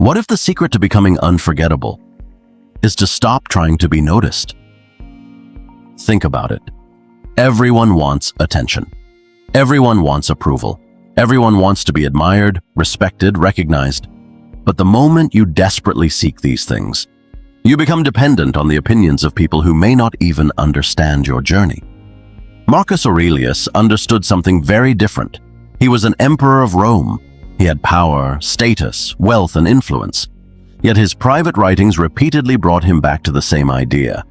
What if the secret to becoming unforgettable is to stop trying to be noticed? Think about it. Everyone wants attention. Everyone wants approval. Everyone wants to be admired, respected, recognized. But the moment you desperately seek these things, you become dependent on the opinions of people who may not even understand your journey. Marcus Aurelius understood something very different. He was an emperor of Rome. He had power, status, wealth, and influence. Yet his private writings repeatedly brought him back to the same idea.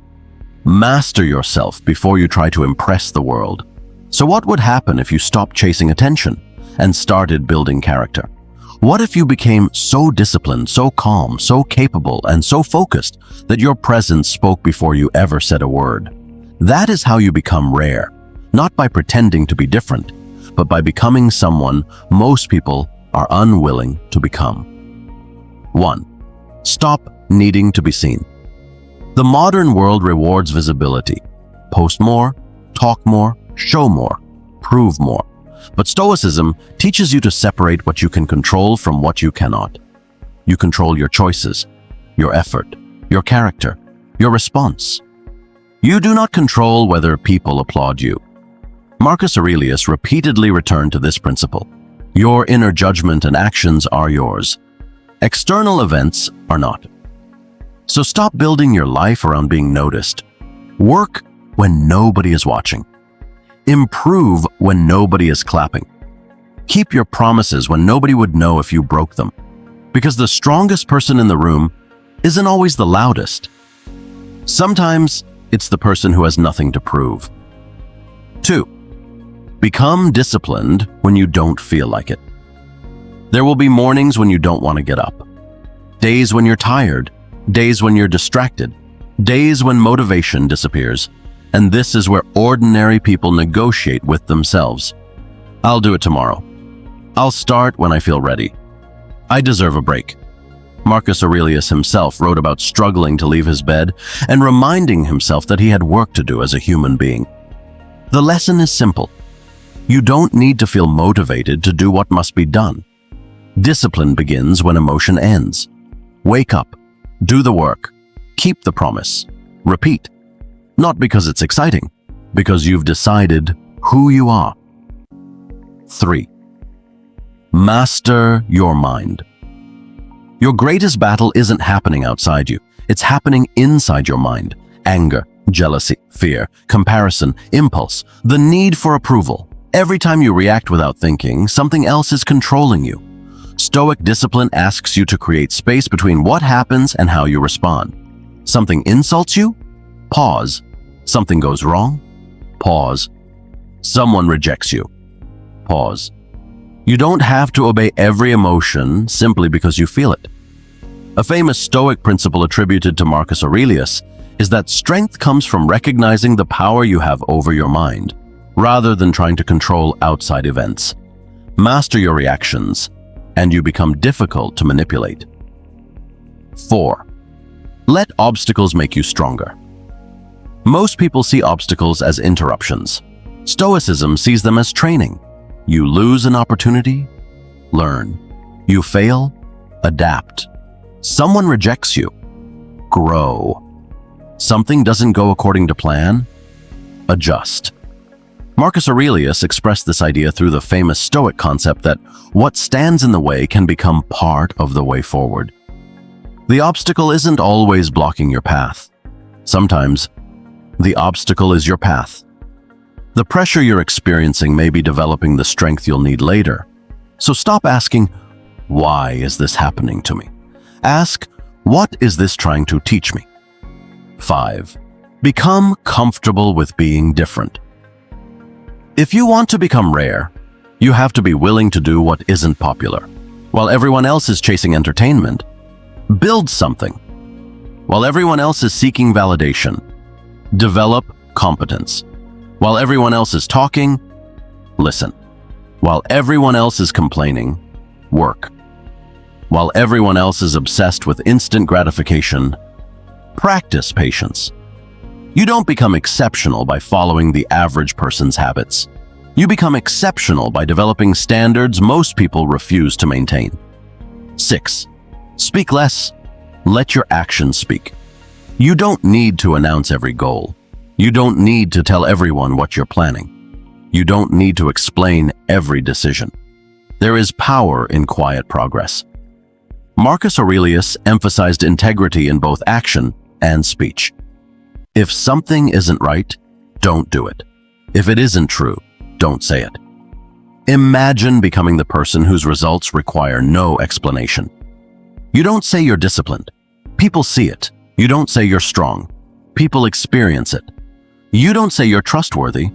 Master yourself before you try to impress the world. So what would happen if you stopped chasing attention and started building character? What if you became so disciplined, so calm, so capable, and so focused that your presence spoke before you ever said a word? That is how you become rare, not by pretending to be different, but by becoming someone most people are unwilling to become. 1. Stop needing to be seen. The modern world rewards visibility. Post more, talk more, show more, prove more. But Stoicism teaches you to separate what you can control from what you cannot. You control your choices, your effort, your character, your response. You do not control whether people applaud you. Marcus Aurelius repeatedly returned to this principle. Your inner judgment and actions are yours. External events are not. So stop building your life around being noticed. Work when nobody is watching. Improve when nobody is clapping. Keep your promises when nobody would know if you broke them. Because the strongest person in the room isn't always the loudest. Sometimes it's the person who has nothing to prove. 2. Become disciplined when you don't feel like it. There will be mornings when you don't want to get up. Days when you're tired. Days when you're distracted. Days when motivation disappears. And this is where ordinary people negotiate with themselves. I'll do it tomorrow. I'll start when I feel ready. I deserve a break. Marcus Aurelius himself wrote about struggling to leave his bed and reminding himself that he had work to do as a human being. The lesson is simple. You don't need to feel motivated to do what must be done. Discipline begins when emotion ends. Wake up, do the work, keep the promise, repeat. Not because it's exciting, because you've decided who you are. 3. Master your mind. Your greatest battle isn't happening outside you. It's happening inside your mind. Anger, jealousy, fear, comparison, impulse, the need for approval. Every time you react without thinking, something else is controlling you. Stoic discipline asks you to create space between what happens and how you respond. Something insults you? Pause. Something goes wrong? Pause. Someone rejects you? Pause. You don't have to obey every emotion simply because you feel it. A famous Stoic principle attributed to Marcus Aurelius is that strength comes from recognizing the power you have over your mind, rather than trying to control outside events. Master your reactions, and you become difficult to manipulate. 4. Let obstacles make you stronger. Most people see obstacles as interruptions. Stoicism sees them as training. You lose an opportunity, learn. You fail, adapt. Someone rejects you, grow. Something doesn't go according to plan, adjust. Marcus Aurelius expressed this idea through the famous Stoic concept that what stands in the way can become part of the way forward. The obstacle isn't always blocking your path. Sometimes, the obstacle is your path. The pressure you're experiencing may be developing the strength you'll need later. So stop asking, why is this happening to me? Ask, what is this trying to teach me? 5. Become comfortable with being different. If you want to become rare, you have to be willing to do what isn't popular. While everyone else is chasing entertainment, build something. While everyone else is seeking validation, develop competence. While everyone else is talking, listen. While everyone else is complaining, work. While everyone else is obsessed with instant gratification, practice patience. You don't become exceptional by following the average person's habits. You become exceptional by developing standards most people refuse to maintain. 6. Speak less. Let your actions speak. You don't need to announce every goal. You don't need to tell everyone what you're planning. You don't need to explain every decision. There is power in quiet progress. Marcus Aurelius emphasized integrity in both action and speech. If something isn't right, don't do it. If it isn't true, don't say it. Imagine becoming the person whose results require no explanation. You don't say you're disciplined. People see it. You don't say you're strong. People experience it. You don't say you're trustworthy.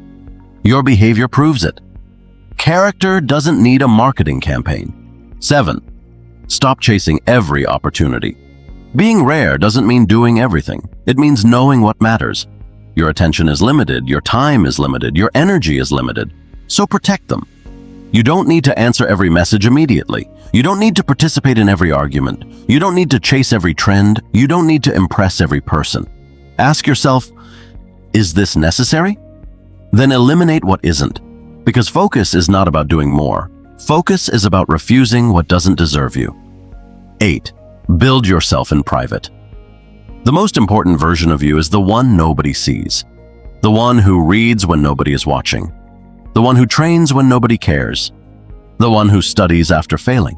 Your behavior proves it. Character doesn't need a marketing campaign. 7. Stop chasing every opportunity. Being rare doesn't mean doing everything. It means knowing what matters. Your attention is limited, your time is limited, your energy is limited. So protect them. You don't need to answer every message immediately. You don't need to participate in every argument. You don't need to chase every trend. You don't need to impress every person. Ask yourself, is this necessary? Then eliminate what isn't. Because focus is not about doing more. Focus is about refusing what doesn't deserve you. 8. Build yourself in private. The most important version of you is the one nobody sees. The one who reads when nobody is watching. The one who trains when nobody cares. The one who studies after failing.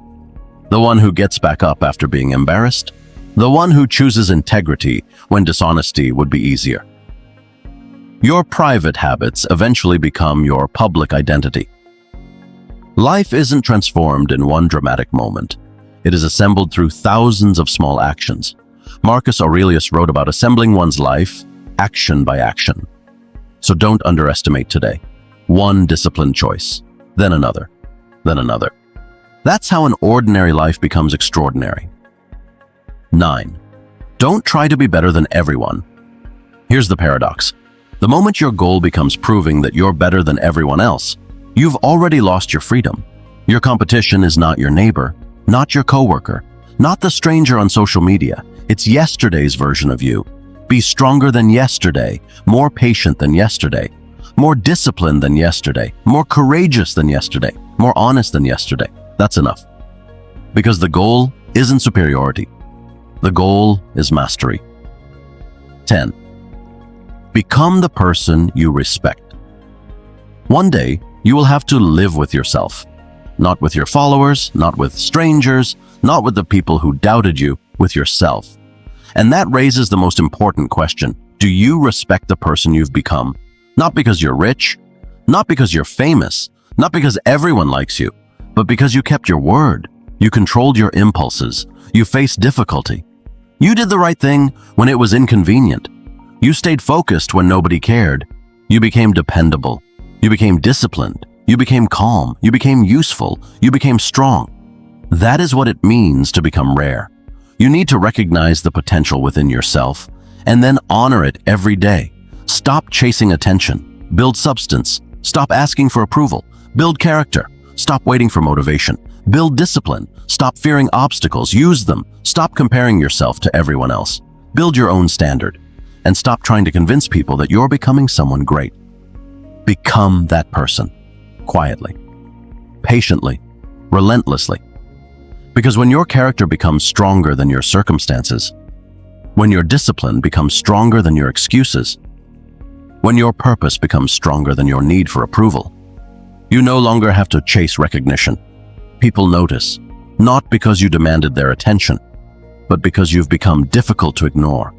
The one who gets back up after being embarrassed. The one who chooses integrity when dishonesty would be easier. Your private habits eventually become your public identity. Life isn't transformed in one dramatic moment. It is assembled through thousands of small actions. Marcus Aurelius wrote about assembling one's life, action by action. So don't underestimate today. One disciplined choice, then another, then another. That's how an ordinary life becomes extraordinary. 9. Don't try to be better than everyone. Here's the paradox. The moment your goal becomes proving that you're better than everyone else, you've already lost your freedom. Your competition is not your neighbor, not your coworker, not the stranger on social media. It's yesterday's version of you. Be stronger than yesterday, more patient than yesterday, more disciplined than yesterday, more courageous than yesterday, more honest than yesterday. That's enough. Because the goal isn't superiority. The goal is mastery. 10. Become the person you respect. One day, you will have to live with yourself. Not with your followers, not with strangers, not with the people who doubted you, with yourself. And that raises the most important question. Do you respect the person you've become? Not because you're rich, not because you're famous, not because everyone likes you, but because you kept your word. You controlled your impulses. You faced difficulty. You did the right thing when it was inconvenient. You stayed focused when nobody cared. You became dependable. You became disciplined. You became calm. You became useful. You became strong. That is what it means to become rare. You need to recognize the potential within yourself and then honor it every day. Stop chasing attention. Build substance. Stop asking for approval. Build character. Stop waiting for motivation. Build discipline. Stop fearing obstacles. Use them. Stop comparing yourself to everyone else. Build your own standard. And stop trying to convince people that you're becoming someone great. Become that person. Quietly. Patiently. Relentlessly. Because when your character becomes stronger than your circumstances, when your discipline becomes stronger than your excuses, when your purpose becomes stronger than your need for approval, you no longer have to chase recognition. People notice, not because you demanded their attention, but because you've become difficult to ignore.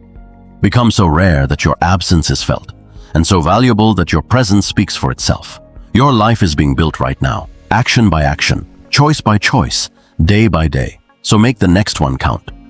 Become so rare that your absence is felt, and so valuable that your presence speaks for itself. Your life is being built right now, action by action, choice by choice, day by day. So make the next one count.